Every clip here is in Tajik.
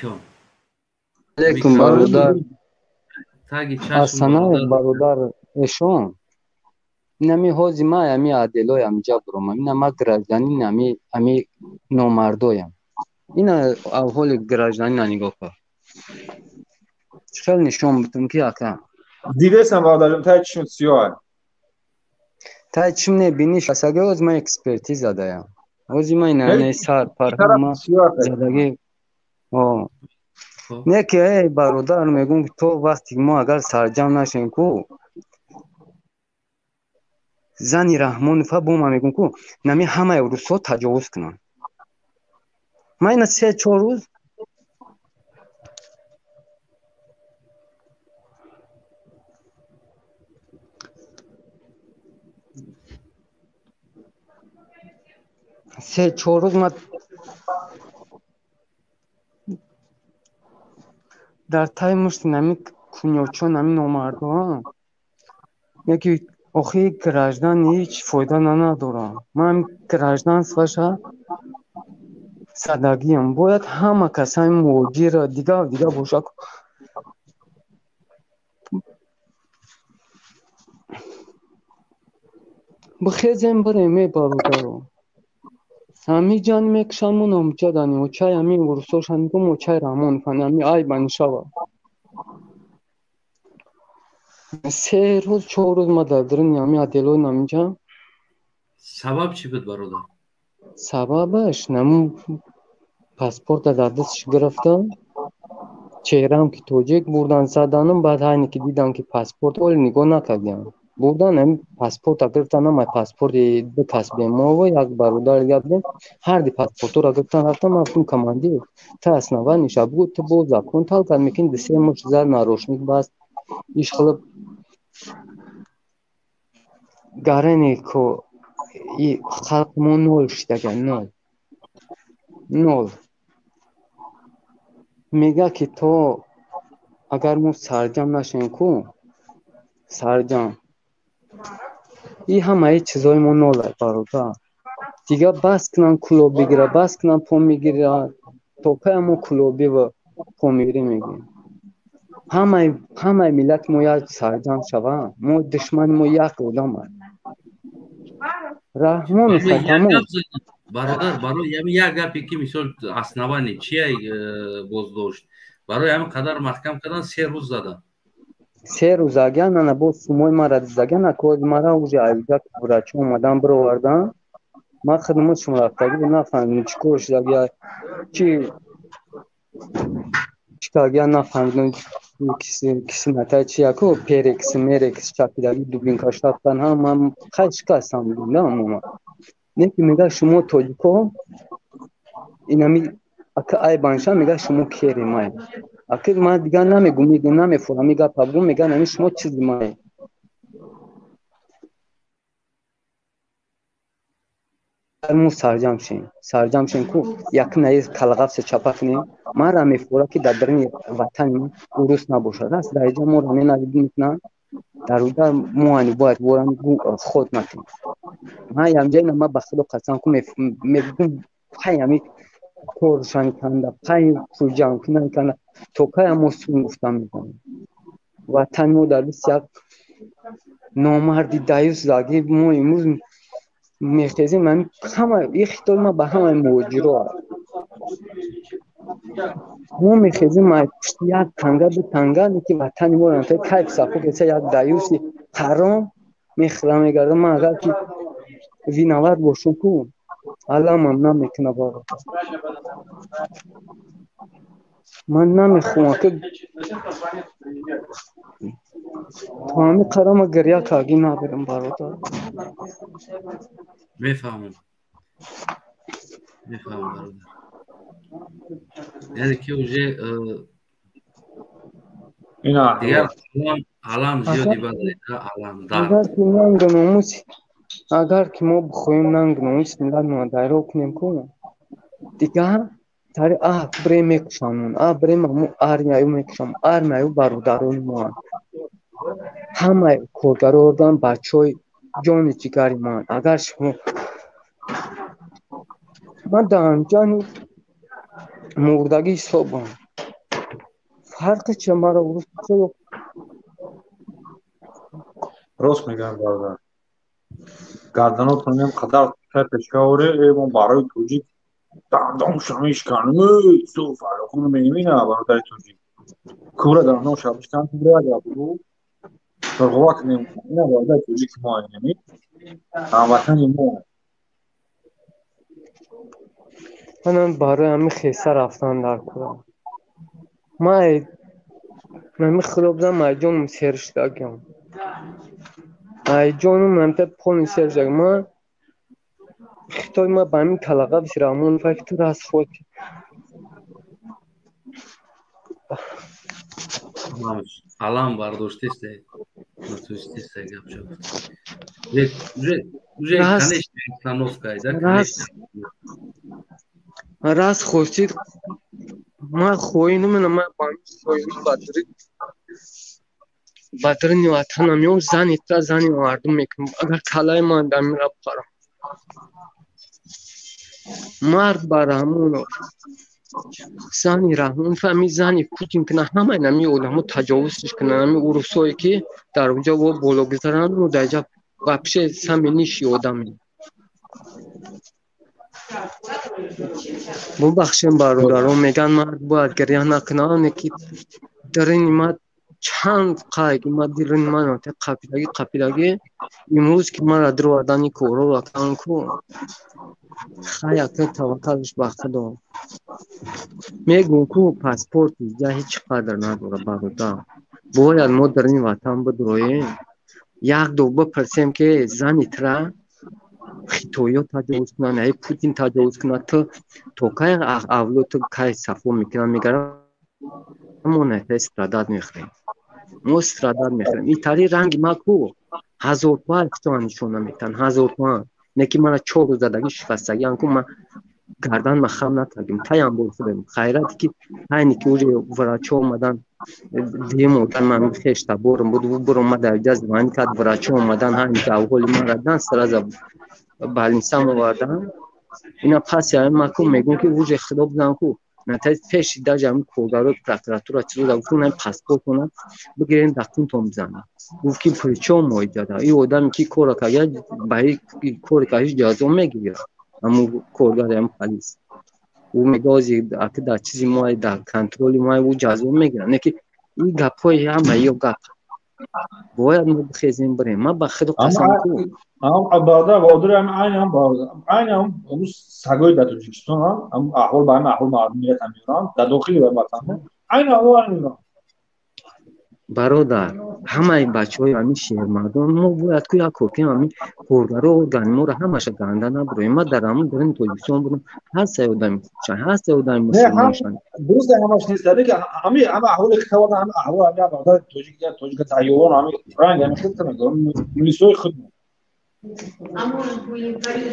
علیکم. علیکم میکروفون برادر. تاگی چشم حسنای برادر. برادر اشون نمی حوزی ما امی عدلویم جبرم اینا ما گرجانی امی نامردویم اینا اول گرجانی نگاه کن خیلی نشون بتون که اکا دیدستم برادرم تا چشم سیاه تا چیم نبینیش اساگه از ما اکسپرتیز دادایم اوزی ما اینا هی نه سر پر طرف ما سیاه زدگی آه خب نه که ای برادر میگم که تو وقتی ما اگر سرجم نشیم کو زنی رحمان فا بوم میگم کو نمی همه روسو تجاوز کنن ما اینا 3-4 روز 3-4 روز ما در تای مشت نمی کنیوچو نمی نامردان یکی آخی گرجدن هیچ فایده نداره من گرجدن سوشه صدقیم باید همه کسای موجی را دیگه بوشک بخیزیم بریم برادرو همی جان میکشمون امجا دانی و چای همی ورسوش هنگم و چای رامون فن همی آی بانشاوا 3 روز 4 روز ما در درن همی عدلو نمیجا سبب چی بود برادر؟ سببش نمو پاسپورت در دستش گرفتم چهرم که توجیک بردن زدنم بعد هایی که دیدم که پاسپورت اول نگاه نکردم بردن هم پاسپورت گرفتن هم پاسپورت دو کس به ما و یک برادر دیگه بودیم هر دی پاسپورت را گرفتن رفتم رفتم کماندی تا اسنوا نشه بود تو بود زکون تال کرد میکن دسته مش زر ناروشنیک بس ایش خلب گرنی که ای خلق ما نول شده نول میگه که تو اگر ما سرجم نشیم کو سرجم این همه چیزای ما نوله برادر دیگه بس کنن کلو بگیره بس کنن پا میگیره توپه همون کلوبی و پا میگیری میگیم همه ملت ما یک سرجم شوه ما دشمن ما یک بودم رحمان برای یک گپ ختمون زدم برادر. برای یک گپی که مثال اسنوانی چی باز داشت برای همین قدر محکم کردن 3 روز زدن 3 روز اگر نه با سومای مرا دیدگن اکوز مرا اوجه ایجا که برچه اومدن برو وردن ما خدمت شما رفتگی نفهمیدم چی کار شده بیا چی چیکار نفهمیدم کسی نتای چی اکو پیرکس میرکس چاپیدگی دوبین کاشتن هم من خیلی شکستم بودم اما نه که میگه شما توجیکو اینا می اکا ای بانشا میگه شما کیری مای اکا ما دیگه نمیگم میگه نمیفهم میگه پابگو میگه نمی شما چیزی مای مو سرجم شین کو یک نیز کلغف سے چپکنی ما را میفورا که در درن وطن اوروس نباشه راست در اینجا ما را نمیدونن در اونجا موانی باید وران خود نکنیم ما همجا اینا ما بخدا قسم کنم میگم پیامی کورشان کنده پای پوجان کنده تو که هم مسئول گفتم میکنم وطن ما در دست یک نامردی دایوس زاگی ما امروز میخیزیم من همه اختیار ما به همه موجرا ما میخیزیم ما پشت یک تنگه دو تنگه که وطن ما را کیف سخو که یک دایوسی حرام میخرم میگردم ما اگر که ویناور باشم کو الله ممنون میکنه بابا من نمیخوام که تمامی قرام گریه کاغی نبرم برادر میفهمم برادر. یعنی که اوجه اینا دیگر احوال علام زیادی اگر بداره علام دار. اگر که ننگ ناموس اگر که ما بخوایم ننگ ناموس ملت مادر کنیم کو دیگه تاری بره میکشمون بره ممو میایو میکشم میایو برادران ما همه کارگران بچهای جان جگری من اگر شما من در آنجا مردگی صبح فرق چه مرا ورود شد راست میگن برادر. گردناتون هم قدر پشکاوره ایمون برای توجیه دندان شمیش کنم سو فراخون میمینه برادر توجیه کوره دندان شمیش کنم برای برو در قوات نمونه اینه برادر توجیه که ما اینمی هموطن ما من برای همین خیسه رفتن در کنم من خراب دارم مجانم سرش داگم جانم من تا پون سرش داگم من خیلی ما با همین کلاغه بسیارمون فکر راست خود Alan bardoshteste. Natosteste yapacak. Уже конечная установка, да? Раз хочет, ما خوینم من با خوینم بدرنی وطنم یو زنی تا زنی مردم میکنم اگر کلای من دمی را بخورم مرد برامون زنی رحمون فهمی زنی پوتین کنه همه نمی اولمو تجاوزش کنه نمی اروسایی که در اونجا با بلوگزارن و در جا بپشه سمینیشی آدمی ببخشیم برادران میگن مرد باید گریه نکنه که در این ما چند قایق ما در این مناطق قبیلگی امروز که ما را در وردانی کورو وکن کن خیلی که توکلش به خدا میگم که پاسپورت اینجا هیچ قدر نداره برادر باید ما در این وطن بدرویم یک دو بپرسیم که زنی تره خیتویو تجاوز کنن ای پوتین تجاوز کنن تو که اولو تو که صفو میکنن میگرم ما نه استراداد میخریم ما استراداد میخریم این تاری رنگ ما کو 1000 تومن افتانشون نمیتن 1000 تومن نکی من 4 روز زدگی شکستگی انکو من گردن ما خم نکردیم تایم بردیم خیراتی که اینی که اوجه وراچه اومدن دیم اومدن من خیشتا برم بود برم ما در جز من کد وراچه اومدن همین که اولی من ردن سر از بالینسام وردن اینا پس یعنی ما که میگم که اوجه خدا بزن که نتایج پیش در جمع کورگارو پرکتراتورا چیزو در کنن پاسپورت کنن بگیرین دکتون توم بزنن گفت که پریچو موید داده این آدمی که کورا که برای کور که هیچ جازو میگیره اما کورگار هم پلیس او میگازی که در چیزی ما در کنترلی ما او جازو میگیره نه که این گپای همه یا گپ باید ما بخیزیم بریم ما با خود قسم کنم هم برادر وادر هم عین هم اون سگای در تاجیکستان هم احوال با هم احوال مردمیت هم ایران در داخلی و وطن عین احوال ایران برادر همه این بچهای همین شهر مردم ما باید که یک کوپی همین کورگارو و گنمو را همش گنده نبرویم ما در همون برین تاجیکستان بودم هست آدم شن هست آدم مسلمان شن درست همش نیست داره که همین احوال که خبر هم احوال هم برادر تاجیک تایوان همین رنگ همین خود کنه میلیسوی خود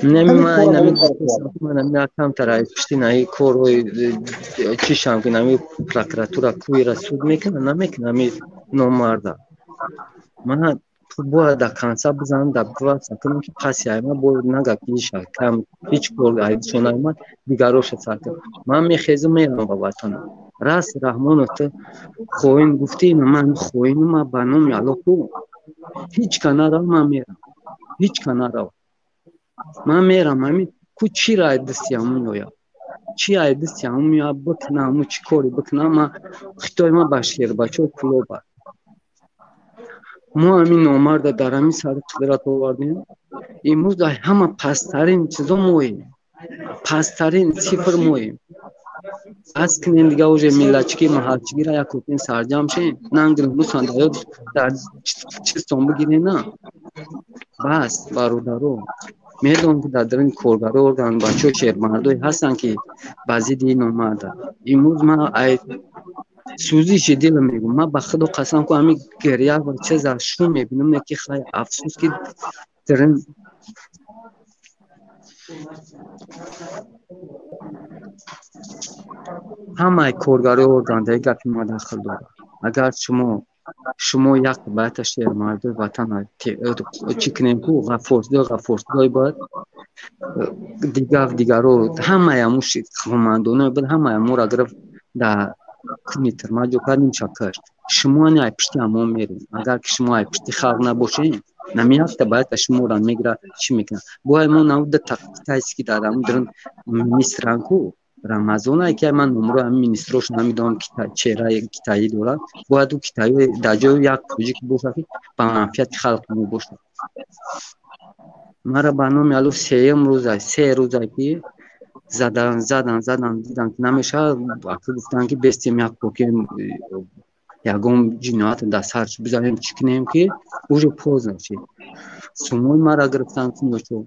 نمی من کم ترای پشتی نای کوروی چی شام که نمی پرکراتورا کوی رسود میکنه نمیکنه نمی نامرده من باید کانسا بزنم در بوا ساکنم که پسی های ما باید نگه پیش کم هیچ کور هاید شونای ما دیگروش ساکن من میخیزم میرم با وطن راست رحمان تو خوین گفتی من خوین ما بانم یالو کو هیچ کنارا من میرم هیچ کنارا من میرم همین کو چی را دستیامون یا چی را دستیامون یا بکنم چی کاری بکنم ما خطای ما باشیر بچه کلو با ما همین نامرد در همین سر قدرت آوردیم امروز در همه پسترین چیزا مویم پسترین صفر مویم از کنین دیگه اوجه ملچکی محلچگی را یک کوپین سرجام شین ننگرم بو سندایو در چیستان بگیرین نه بس برادرو میدونم که در این کورگارو ارگان بچه شهر مردوی هستن که بعضی دی نامرده امروز ما سوزیش دل میگم من به خدا قسم کنم همین گریه و چیز شو میبینم نه که خیلی افسوس که در این همه کورگارو ارگان در گپی ما داخل داره اگر شما یک باید شهر مردوی وطن چی کنیم که غفورتگاه باید دیگر رو همه هموش خماندونه بود همه همو را گرفت در کنیتر ما جو کردیم شکر شما نه پشتی همون میریم اگر که شما پشتی خلق نباشین نمیافته باید شما را میگره چی میکنه باید ما نود تایسی که دادم درن مینیسترانکو رمضان که من نمره هم مینیستروش نمیدونم که چهره کتایی داره باید او کتایی در جای یک پروژه باشه که با منفعت خلق باشه مرا برنامه الو سه روزه که زدن دیدن که نمیشه وقتی گفتن که بستیم یک پوکیم یکم جنایت دست هرچی بزنیم چی کنیم که اوج پوز نشه سموی مرا گرفتن که نوچو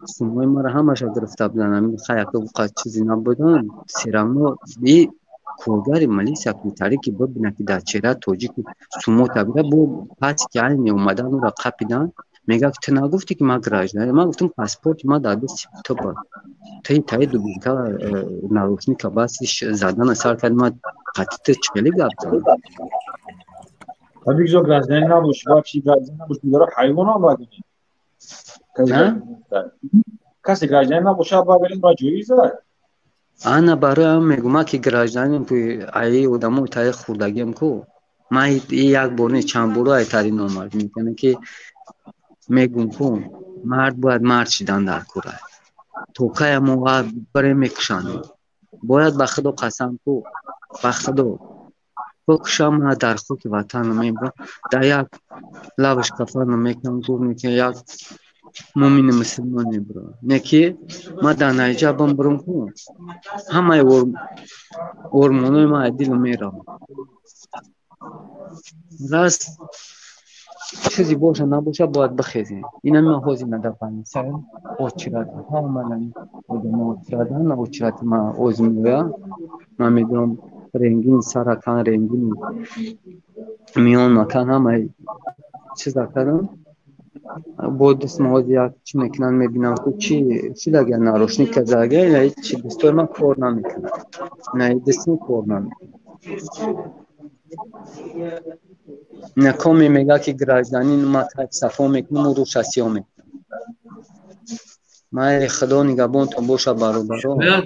سموی مرا همش گرفته بودن همین خیلی که وقت چیزی نبودن سیرامو بی کوگاری ملیسا کوتاری که ببینه که در چهره توجی که سمو تبیده بو پاسی که علمی اومدن او را قپیدن میگه که تو نگفتی که ما گراج داریم من گفتم پاسپورت ما در دست تو بود تایی دوباره ناروشنی که باسیش زدن سر کرد ما قطعه چکلی گفتم tabii ki o gazden ne boş bak şey gazden ne boş bir yere hayvan ama نه kası gazden ne boş abi benim rajoyi zar انا برای هم میگم که گراج داریم توی ای ادمو تای خوردگیم کو ما یک بونه چند بورو ای تاری نامرد میکنه که میگم کو مرد باید مرد شدن در کوره توکای موقع بره میکشانه باید به خدا قسم کو به خدا بکشم در خاک وطن میبرم در یک لبش کفن میکنم گفت که یک مومن مسلمانی برو نکی ما در نایجا برم کو همه هورمونای ما دل میرم راست چیزی باشه نباشه باید بخیزیم اینا ما حوزی ندفنیم سر اوچرات ها منم بودم اوچراتن اوچرات ما اوزمیویا ما میدونم رنگین سرطان رنگین میون مکان همه چیزا کردم بود دست موزیات چی میکنن میبینم که چی لگه ناروشنی که زاگه نه چی دستور من کار نمیکنه نه دستی کار نمیکنه نکامی میگه که گراجدانی ما تایپ صفا میکنم و روشاسی میکنم ما خدا نگهبان تو باشه برادر شاید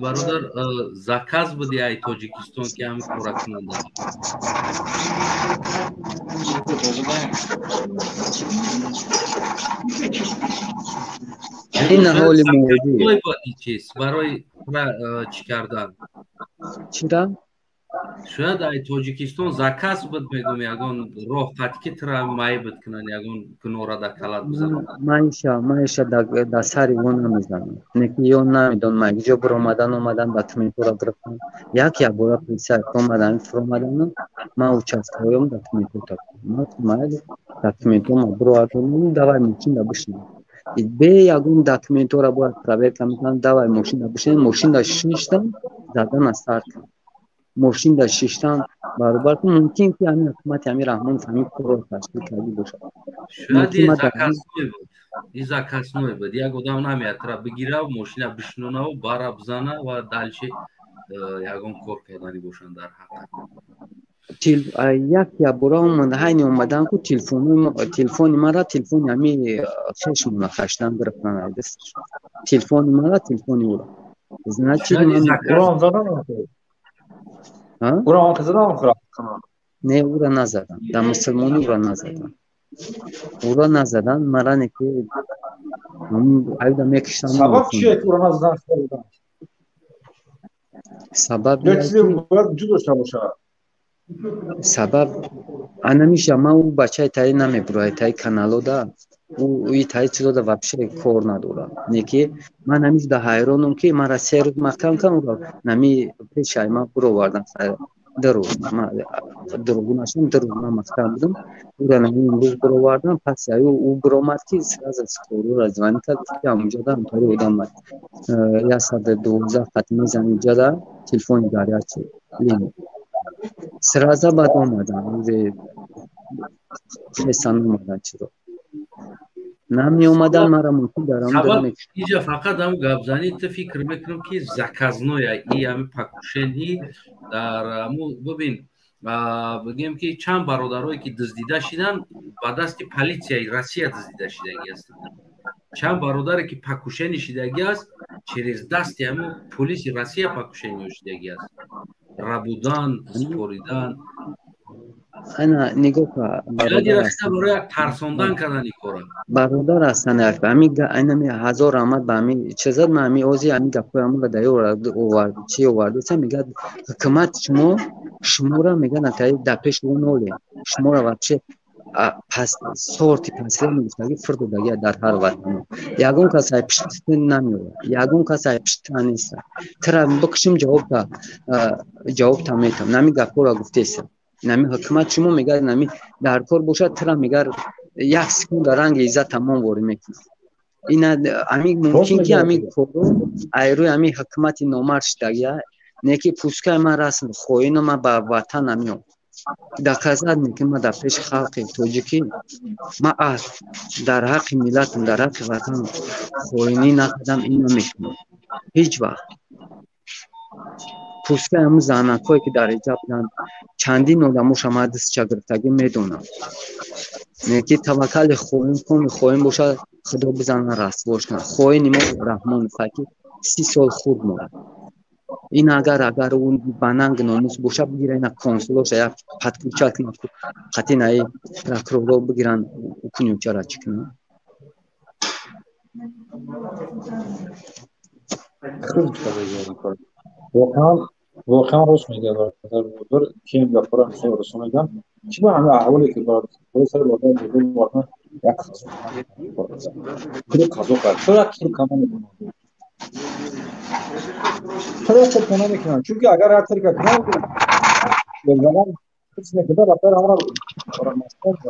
برادر زکاز بودی ای تاجیکستان که هم کورا کننده این حال موجود برای چی کردن چرا؟ شاید ای تاجیکستان زکاز بود میگم یگان راه قطعی تر مای بود کنن یگان کنورا در کلات بزنن مایشا در سری اون نمیزنم نکیون نمیدون مگه جو بر اومدن دکمنتو را گرفتن یک بورا پلیسا اومدن فرو اومدن ما اوچاستویم دکمنتو تا ما دکمنتو ما برو اتون давай ماشین بشین به یگون دکمنتو را باید پرابیر کنن давай ماشین بشین ماشین داشتن زدن استارت ماشین در شیشتن برابر که ممکن که همین حکومت همین رحمان همین کار تشکیل کردی باشه شاید این زکاس نوی بود یک آدم نمیاد را بگیره و ماشین بشنونه و بارا بزنه و دالچه یکم کار کردنی باشن در حق یک برا من هاینی اومدن که تلفن مرا تلفن همین چشم خشتن گرفتن دستش تلفن مرا تلفن او زنا چی من قرآن زدن قرآن کزدن خراب نه او را نزدن در مسلمانی او را نزدن مرا نکه ایده میکشتن سبب چیه او را نزدن سبب سبب انا میشه ما او بچه تایی نمیبروه تایی کانالو دا او تایی چیزا دا وابشه کار نداره نیکی من همیشه دا حیرانم که مرا 3 روز مختم کنم نمی پیش ما برو واردن دروغونشون من مختم بودم او را نمی امروز برو واردن پس او برو مد که از سکورو را زمانی کرد که همونجا دا همطوری بودم مد 112 خط میزن اینجا دا تلفون داری چی لینو سرازا بعد اومدن روز خیستان اومدن چرا نمی اومدن مرا ممکن دارم اینجا فقط هم گابزانی تا فکر میکنم که زکازنوی ای همه پاکوشنی در ببین بگیم که چند برادرایی که دزدیده شدن بعد از که پلیسیای روسیه دزدیده شدگی است چند برادری که پاکوشنی شدگی است через дасти ҳамон полиси Россия покушение ёштаги аст. Рабудан, споридан. Ана нигоҳ ка шояди рафта барои тарсондан кардани кора. Бародар ҳастанд як айнами ҳазор рамад ба ҳами чизад ма ҳами ози ҳами гапҳои ҳамонро дар овард чи овардаса мегӯяд ҳукумат шуморо мегӯяд натаи дар пеш ӯ ноле шуморо вообще сорти пасра мегуфтаги фурд додаги дар ҳар ватан ягон кас ай пишти намеёвад ягон кас ай пишта нест тра бикушим ҷавоб метам нами гапҳоро гуфтеса нами ҳукумат шумо мегӯяд нами дар кор бошад тра мегӯяд як секунда ранги иззат тамом ворӣ мекунад ина ами мумкин ки ами коро айрӯи ами ҳукумати номард шудагия неки пускай ман расм хоино ман ба ватан намеом доказать мекунам ман дар пеши халқи тоҷикӣ ман дар ҳаққи миллатам дар ҳаққи ватанам хоинӣ накардам ино мекунам ҳеҷ вақт пускай ҳамун заҳнакҳое ки дар ҳиҷоб буданд чандин одамоша ман дастча гирифтагӣ медонам неки таваккали хоин коми хоин бошад худо бизана расвош кунад хоини мо раҳмони факи 30 сол хурд морад ин агар он ба нанг номус бошад бигира ина консулоша як падкурчак қатинаи прокурорро бигиран кунючара чӣ кунад واقعا روش میگه در کیم گفتار میشه رسون میگم چی با همه احوالی که دارد خود سر وادار بودن واقعا یک خازو کرد چرا کیم کمان میکنه چرا کمان میکنه چون که اگر هر طریقه کنه زمان کسی نکده بطور همرا مستر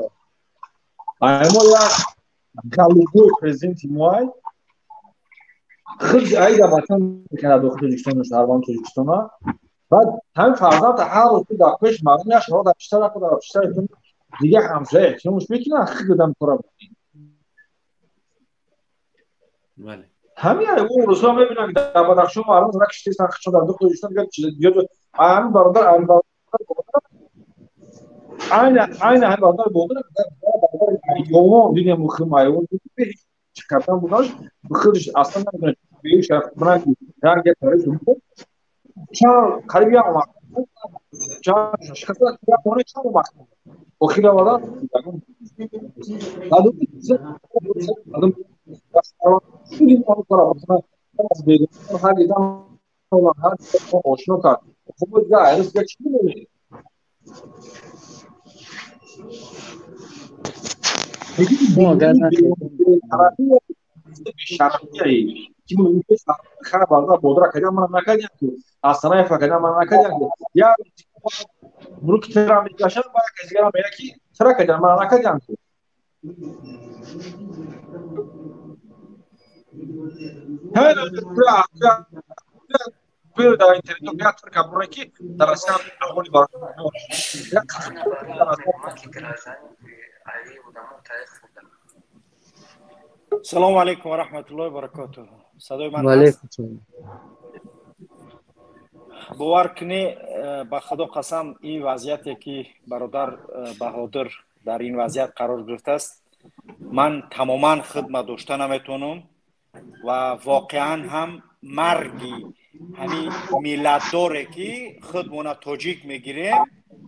اما یا کالوگو پرزنتی موای خود ای در وطن میکنه داخل توجیکستان و شهروان توجیکستان بعد هم فرزند هر روز در پیش مردم شما در بیشتر خود در بیشتر دیگه همسایه شما مش میکنه خیلی دم کارا بکنید بله همین اون روزا میبینم در بدخشان مردم زدن کشتی سنخشان در داخل توجیکستان دیگه چیز دیگه همین برادر aynı hem برادر بودن یوم دیگه مخیم ایون çıkartan bunlar bıkırış aslında büyük şarkı buna yani getiriyor çünkü çağ karibiya ama çağ şarkılar ya onu çağ bak o hilavalar adım şimdi onu tarafına benim haliden olan her şey hoşuna kal bu da ayrı geçti mi ما اگر شرطی که ممکن است خراب آدم بودرا کدام من نکردیم که اصلا فکر من نکردیم یا بروک ترام میکشن با کسیگرام میگی چرا کدام من نکردیم که هر bir daha internetten yatır kapına ki tarafsız aholi var. Assalomu alaykum va rahmatullohi va barakatuh. Sadoy man. Alaykum. Bowar kuni ba Xudo qasam این وضعیتی که برادر بهادر در این وضعیت قرار گرفته است من تماما خدمت داشته نمیتونم و واقعا هم مرگی همین ملت داره که خودمون تاجیک میگیریم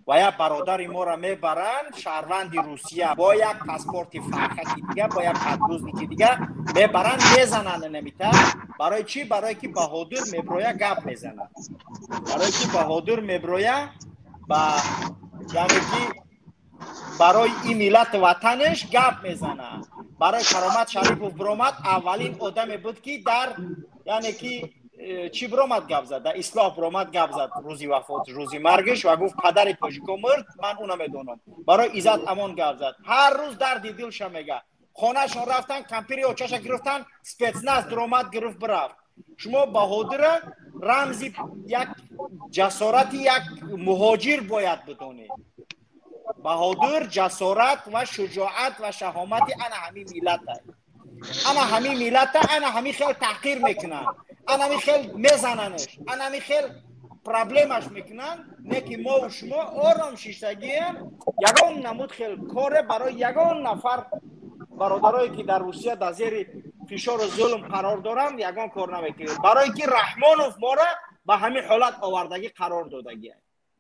و یا برادر ما را میبرن شهروند روسیه با یک پاسپورت فرخکی دیگه با یک پدروزی دیگه میبرن میزنن نمیتر برای چی؟ برای که بهادر میبرویا گپ میزنن برای که بهادر میبرویا با یعنی که برای این ملت وطنش گپ میزنه برای کرامت شریف و برامت اولین آدمی بود که در یعنی که چی برامت گپ زد در اصلاح برامت گپ زد روزی وفات روزی مرگش و گفت پدر تاجیکو مرد من اونم میدونم برای عزت امان گپ زد هر روز درد دلش میگه خونهشون رفتن کمپیری اوچاش گرفتن سپتناز درآمد گرفت برفت شما بهادر رمزی یک جسارت یک مهاجر باید بدونید بهادر جسارت و شجاعت و شهامت انا همین ملت انا همین ملت انا همین خیلی تحقیر میکنن انا همین خیلی میزننش انا همین خیلی پرابلمش میکنن نه که ما و شما آرام شیشتگیم یگان نمود خیلی کاره برای یگان نفر برادرایی که در روسیه در زیر فشار و ظلم قرار دارند یگان کار نمیکنید. برای که رحمانوف ما را به همین حالت آوردگی قرار دادگی.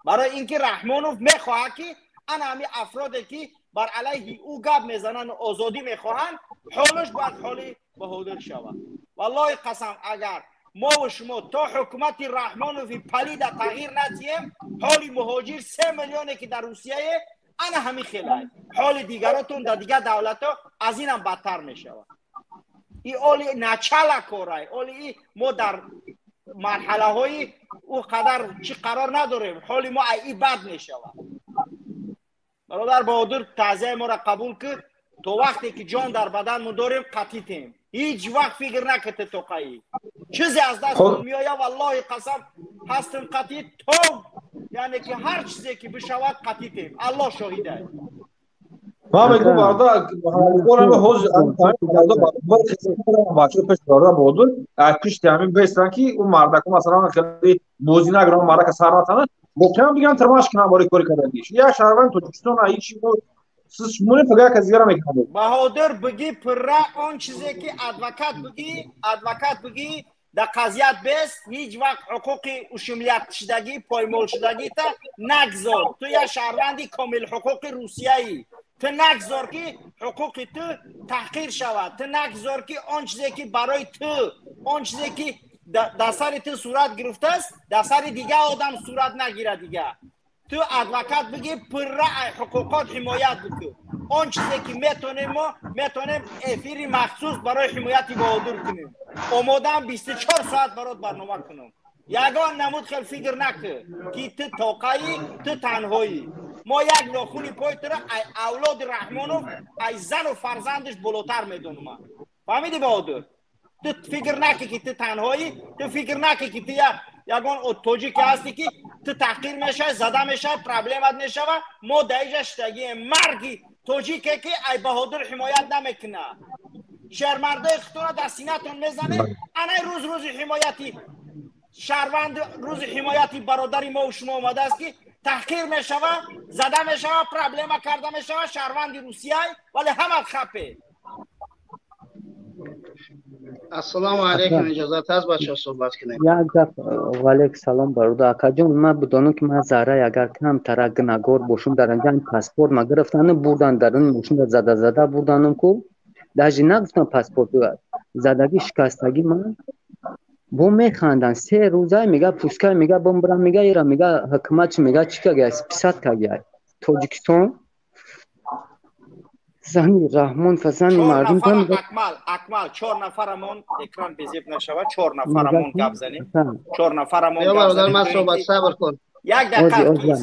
برای اینکه رحمانوف میخواهد که همین افرادی که بر علیه او گپ میزنن و آزادی میخواهند حالش باید حالی بهادر شود. والله قسم اگر ما و شما تا حکومت رحمانوف پلید تغییر ندیم حالی مهاجر 3 میلیونی که در روسیه انا همین خیلی حال دیگراتون در دیگر دولت ها از این هم بدتر می شود. این اولی نچاله کارای اولی ما در مرحله های او قدر چی قرار نداریم حالی ما این بد می شود. برادر بهادر تعزیه ما را قبول کرد تو وقتی که جان در بدن ما داریم قطیتیم هیچ وقت فکر نکرده تو قایی چیزی از دست میآید والله قسم هستم قطیت تو یعنی که هر چیزی که بشود قطیتیم الله شاهده. ما میگم برادر قولم حوز باشه پیش برادر بودن پیش همین بیستن که اون مردک مثلا خیلی موزی نگران مردک سراتانه گفتم دیگه ترماش کنه برای کاری کردنش یا شهروند توجستون هیچ siz shimoni pagaya kazigara mekanı. Bahadır bigi pırra on çize ki advokat bigi da qaziyat bes hiç vaqt huquqi uşumliyat shidagi poymol shidagi ta nagzor tu ya şahrondi komil huquqi Rusiyayi tu nagzor ki huquqi tu tahqir shavad tu nagzor ki on çize ki baroy tu on çize ki dasari tu surat girifte است dasari دیگه آدم surat نگیره دیگه تو ادوکات بگی پرره حقوقات حمایت بکن اون چیزی که میتونیم افیری مخصوص برای حمایت بهادر کنیم اومدم 24 ساعت برات برنامه کنم یگان نمود خیلی فکر نکن که تو توقعی تو تنهایی ما یک ناخونی پای تو را اولاد رحمانوف ای زن و فرزندش بلوتر میدونم فهمیدی بهادر تو فکر نکی که تو تنهایی تو فکر نکی که تو یگان توجی که هستی که تو تحقیر میشه زده میشه پرابلمت میشه و ما دایجا شتگی مرگی توجی که ای بهادر حمایت نمیکنه شهرمرده اختونه در سینه‌تون میزنه انای روز حمایتی شهروند روز حمایتی برادری ما و شما اومده است که تحقیر میشه و زده میشه و پرابلم کرده میشه و شهروند روسیه ولی همه خپه. السلام علیکم اجازت هست بچه صحبت کنیم و علیکم سلام برادر اکا جان من بدانم که من زهره اگر کم ترک نگار باشم در اینجا پاسپورت ما گرفتن بردن در این ماشین زده بردنم کو داجی نگفتم پاسپورت زدگی شکستگی من بو میخندن 3 روزه میگه پوسکای میگه بم برم میگه ایرا میگه حکومت میگه چیکار گیس پسات کاگی تاجیکستان زنی رحمان فزنی مردم کن اکمال 4 نفرمون اکران بزیب نشود 4 نفرمون گپ زنیم 4 نفرمون گپ زنیم من صحبت صبر کن یک دقیقه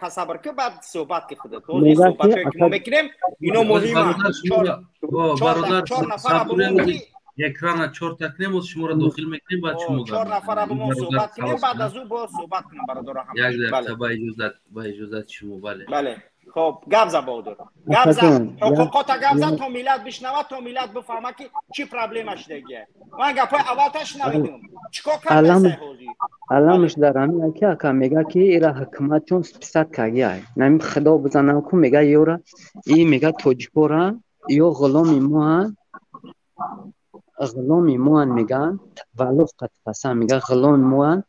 صبر کن بعد صحبت که خودت تو صحبت که ما میکنیم اینو مهمه 4 نفرمون اکران 4 تکنیم شما را داخل میکنیم بعد شما 4 نفرمون صحبت کنیم بعد از اون با صحبت کنیم برادر هم یک دقیقه با اجازت شما بله خب گپ زن بهادر گپ زن حقوقات گپ زن تا میلاد بشنوه تا میلاد بفهمه که چی پرابلمش دیگه من گپای اولش نمیدونم چیکار کنم علامش دارم که اکا میگه که ایرا حکومت چون سپسات کاگیه نمی خدا بزنم که میگه یورا این میگه توجکورا یا غلامی موان میگن ولوف قد قسم میگه غلامی موان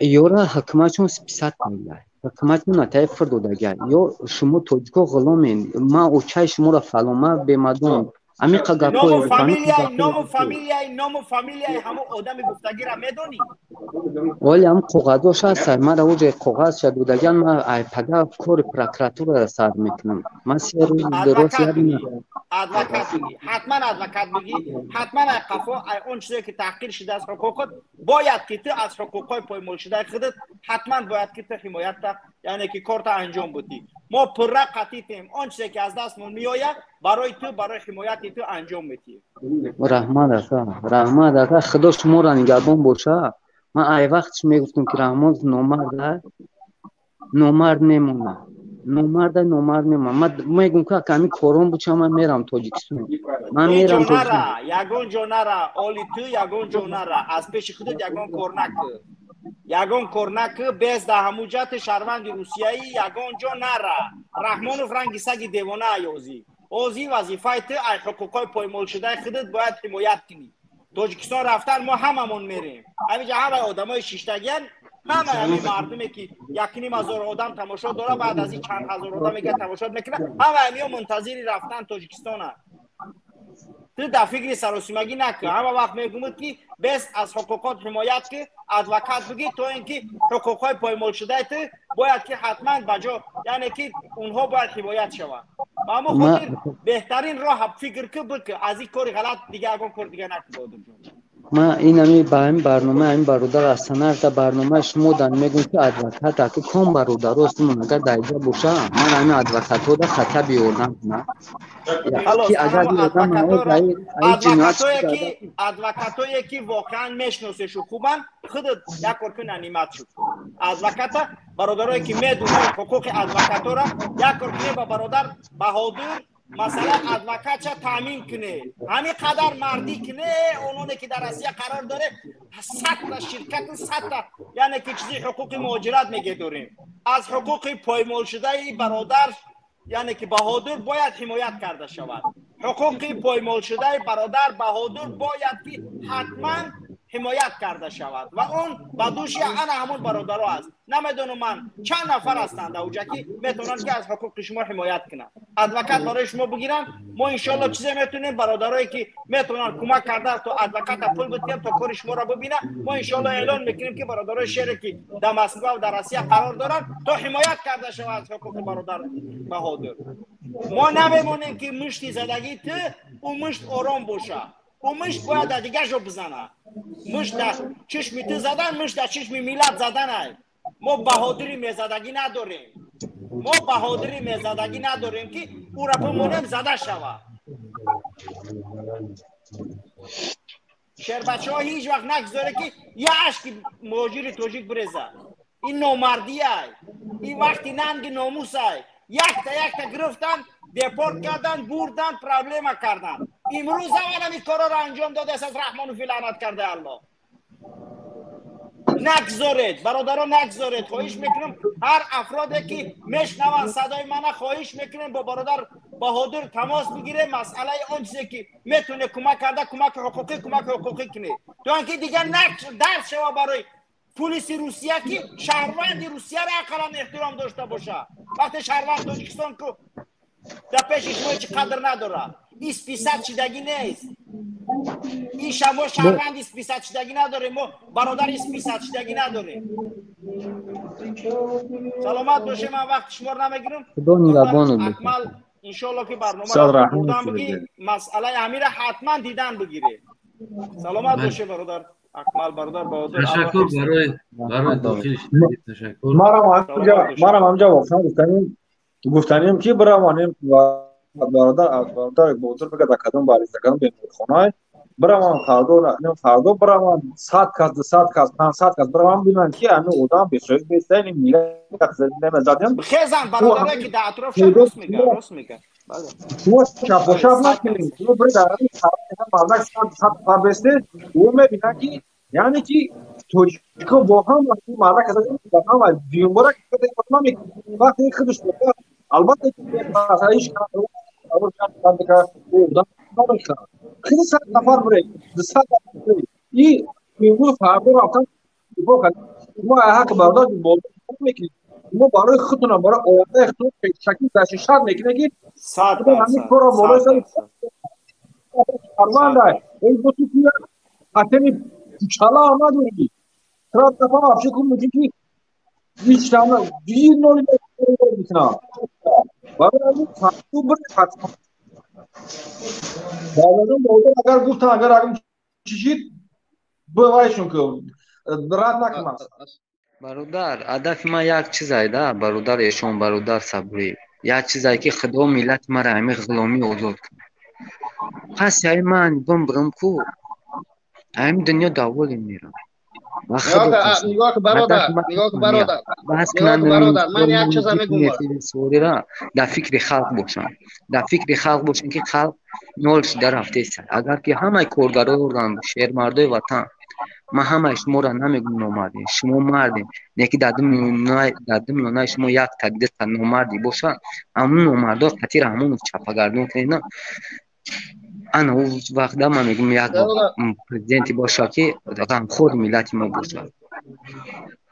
یورا حکومت چون سپسات کاگیه حکومت نتایج فرد داده یا شما توجکو غلامین ما اوچای شما را فلومه بمدون امی قگاپوی نام فامیلیای همو آدم گفتگی را میدونی ولی هم قوغداش هست ما را اوجه قوغد شد دودگان ما پگه کور پراکراتور را سر میکنم ما 3 روز درست ادوکات بگی حتما ادوکات بگی حتما قفا اون چیزی که تحقیر شده از حقوقت باید که تو از حقوقای پایمال شده خودت حتما باید که تو حمایت تا یعنی که کارت انجام بدی ما پر قطعیم اون چیزی که از دستمون میآید برای تو برای حمایت تو انجام میدی رحمت آقا خدا شما را نگهبان باشه من ای وقتش میگفتم که رحمان نومرد نمونه من میگم که کمی کارون بچه من میرم تاجیکستان من میرم یگون جونارا اولی تو یگون جونارا از پیش خودت یگون کورنک بیز ده هموجات شهروند روسیایی یگون جونارا رحمان و فرنگی سگی دیوانه ایوزی اوزی وظیفه تو ای حقوقای پایمال شده خودت باید حمایت کنی. تاجیکستان رفتن ما هممون میریم. همینجا همه آدمای شیشتگیان، همه همین مردمی که 1,500 آدم تماشا داره، بعد از این چند هزار آدم میگه تماشا میکنه، همه همین منتظری رفتن تاجیکستان. تو در فکر سراسیمگی نکن. همه وقت میگم که بس از حقوقات حمایت که ادوکات بگی تو اینکه حقوقای پایمال شده تو باید که حتما بجا، یعنی که اونها باید حمایت شود. اما خاطر بهترین راه فکر که بکن از این کاری غلط دیگه اگه کار دیگه نکن. ما اینمی با این برنامه این برادر از سنر برنامه شما دن میگن که ادوکات که کم برادر استمون اگر دایجا باشه من این ادوکات ها ده خطا بیاردم نه که اگر ادوکاتایی که واقعا میشناسیش خوبن خود یک کارکن نعمت شد. ادوکات برادرایی که میدونن حقوق ادوکات را یک کارکن با برادر بهادر مثلا ادوکات چه تامین کنه، همین قدر مردی کنه اونونه که در آسیا قرار داره 100 تا شرکت 100 تا یعنی که چیزی حقوق مهاجرت میگه داریم. از حقوق پایمال شده برادر یعنی که بهادر باید حمایت کرده شود. حقوق پایمال شده برادر بهادر باید که حتما حمایت کرده شود و اون بدوشی انا همون برادرها است. نمیدونم من چند نفر هستند اوجا که میتونن که از حقوق شما حمایت کنن. ادوکات برای شما بگیرن، ما ان شاء الله چیزی میتونیم برادرایی که میتونن کمک کرده تو ادوکات پول بدیم تا کار شما را ببینه. ما ان شاء الله اعلان میکنیم که برادرای شهر که در مسکو و در آسیا قرار دارن تا حمایت کرده شود از حقوق برادر بهادر. ما نمیمونیم که مشتی زدگی تو اون مشت آرام باشه. اون مشت باید دیگه جو بزنه. مشت در چشمی تو زدن، مشت در چشمی میلاد زدن های. ما بهادری میزدگی نداریم. ما بهادری میزدگی نداریم که او را بمونیم زده شود. شهر بچه ها هیچ وقت نگذاره که یه عشق مهاجر توجیک بریزه. این نامردی های. این وقتی ننگ ناموس های. یک تا گرفتن، دپورت کردن، بردن، پرابلم کردن. امروز اولا این کارا را انجام داده است، از رحمان و فی لعنت کرده الله. نگذارید برادران، نگذارید. خواهش میکنم هر افرادی که میشنون صدای من خواهش میکنم با برادر بهادر تماس بگیره، مسئله اون چیزی که میتونه کمک کرده کمک حقوقی کنه. تو اینکه دیگه درس شوا برای پلیس روسیه که شهروند روسیه را اقلا احترام داشته باشه. وقتی شهروند تاجیکستان که در پیش شما هیچ قدر نداره. این سپیست شدگی نیست. این شما شهروند سپیست شدگی نداره. ما برادر سپیست شدگی نداره. سلامت باشه. من وقت شما رو نمیگیرم. اکمل انشالله که برنامه را بردن بگی مسئله امیر حتما دیدن بگیره. سلامت باشه برادر اکمل برادر بهادر. تشکر برای داخلش. تشکر. ما را همجا گفتنیم که برامانیم برادر بهادر بگه در کدام باریزده کدام بیمارخانه برامان فردا برامان 100 کس 500 کس برامان بینن که همه آدم بسیاری بستن این میگه نمیزدیم خیزن برادره که در اطراف راست میگه شما شب و شب نکنیم شما برای در این مردک 100 بسته او میبینن که یعنی که توجیکا با هم مردک از هم از بیماره که کدام وقتی خودش بکنه البته که مسائلش کنه اول شب که او آدم نمیشه خیلی 100 نفر بره 200 نفر این میگو فردا رفتن بکنن ما حق برادر بود میگی ما برای خودتون برای اوضاع خودتون شکلی تشخیص میکنه که 100 همین کارا بالا سر فرمانده این دو تا حتمی چالا آمد اونی ترا دفعه افشه کن میگی که هیچ نام دیر نولی میکنه برای تو بر حتما بعدم بوده اگر گفتن اگر چیزی بوایشون که رد نکنم برادر هدف ما یک چیز ایده برادر ایشون برادر صبری یک چیزی که خدا ملت مرا همه غلامی آزاد کنه پس یعنی من برم کو همین دنیا داولی میرم نگاه که برادر بس کنن من یک چیز میگم سوری را در فکر خلق باشن که خلق نولش در هفته است اگر که همه کارگران شهر مردای وطن ما همه شما را نمیگم نامردی، شما مردی. یکی در دنیای شما یک تقدیر تا نامردی باشه، همون نامردا قطیر همون چپاگردون کنه. انا او وقت ما میگم یک پرزیدنتی باشه که غمخور ملت ما باشه،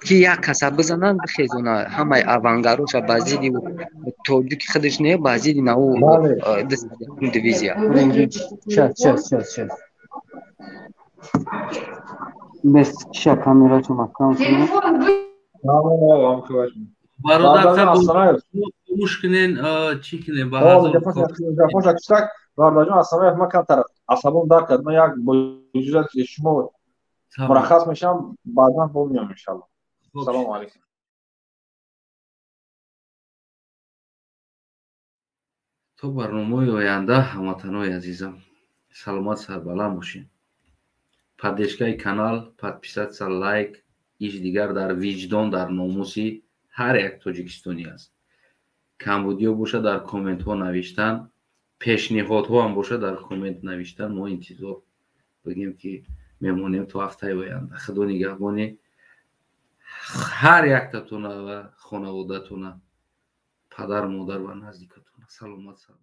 که یک کسا بزنن بخیزونه همه اوانگاروش بازیدی و توجیک خودش نه بازیدی نه او دست دیویزیا چه بس کشا کامیرا چون مکان کنه برادر مشکنن چی کنه با هزار Bardajon asanayev ma kam taraf asabım dar kad ma yak boyucat şuma murakhas misham ba'dan bo'lmayam inshaalloh. Assalomu alaykum. تو برنامه آینده هموطنان عزیزم سلامت سربلند باشین. поддержкаи канал, подписаться, лайк, иш дигар дар виҷдон, дар номуси ҳар як тоҷикистонӣ аст. камбудиё боша дар комментҳо навиштан, пешниҳодҳо ҳам боша дар коммент навиштан. мо интизор бигем ки мемонем то ҳафтаи оянда. худо нигаҳбони ҳар яктатона ва хонаводатона, падар модар ва наздикатона. саломат сар.